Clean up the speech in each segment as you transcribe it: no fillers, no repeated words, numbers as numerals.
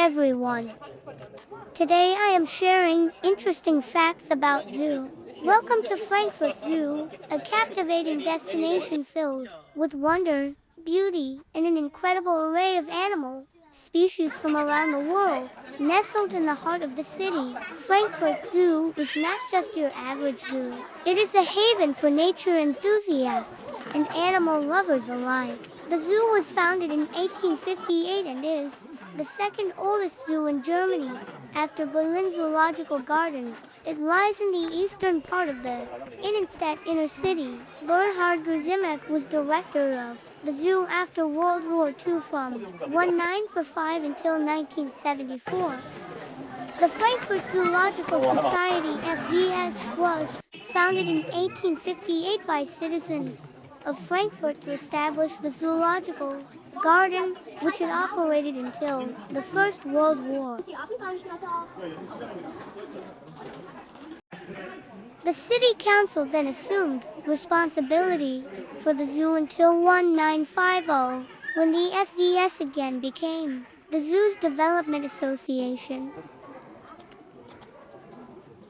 everyone. Today I am sharing interesting facts about zoo. Welcome to Frankfurt Zoo, a captivating destination filled with wonder, beauty, and an incredible array of animal species from around the world. Nestled in the heart of the city, Frankfurt Zoo is not just your average zoo. It is a haven for nature enthusiasts and animal lovers alike. The zoo was founded in 1858 and is the second oldest zoo in Germany, after Berlin Zoological Garden. It lies in the eastern part of the Innenstadt inner city. Bernhard Grzimek was director of the zoo after World War II from 1945 until 1974. The Frankfurt Zoological Society (FZS) was founded in 1858 by citizens of Frankfurt to establish the zoological garden, which had operated until the First World War. The city council then assumed responsibility for the zoo until 1950, when the FZS again became the Zoo's Development Association.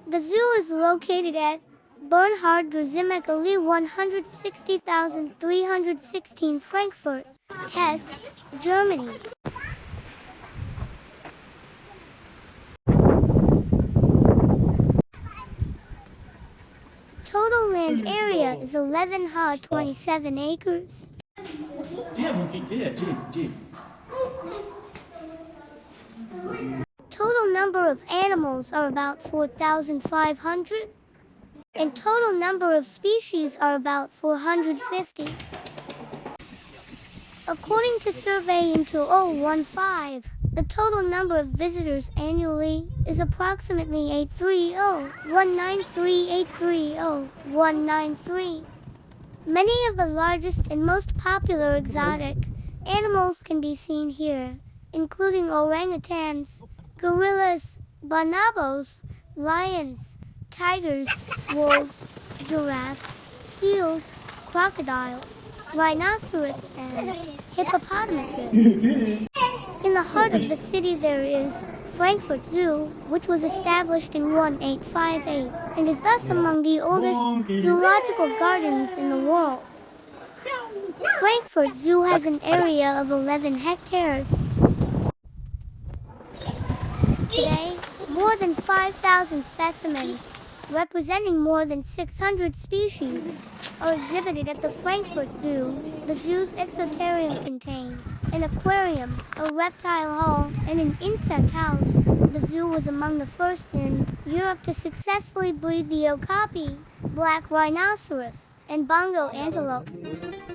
The zoo is located at Bernhard Grzimek Allee 160,316 Frankfurt, Hesse, Germany. Total land area is 11,27 acres. Total number of animals are about 4,500, and total number of species are about 450. According to Survey in 2015, the total number of visitors annually is approximately 830-193-830-193. Many of the largest and most popular exotic animals can be seen here, including orangutans, gorillas, bonobos, lions, tigers, wolves, giraffes, seals, crocodiles, rhinoceros, and hippopotamuses. In the heart of the city there is Frankfurt Zoo, which was established in 1858 and is thus among the oldest zoological gardens in the world. Frankfurt Zoo has an area of 11 hectares. Today, more than 5,000 specimens, representing more than 600 species, are exhibited at the Frankfurt Zoo. The zoo's exotarium contains an aquarium, a reptile hall, and an insect house. The zoo was among the first in Europe to successfully breed the okapi, black rhinoceros, and bongo antelope.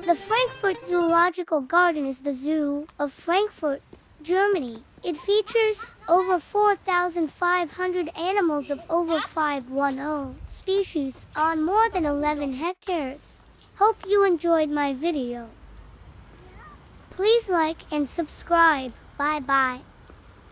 The Frankfurt Zoological Garden is the zoo of Frankfurt, Germany. It features over 4,500 animals of over 510 species on more than 11 hectares. Hope you enjoyed my video. Please like and subscribe. Bye bye.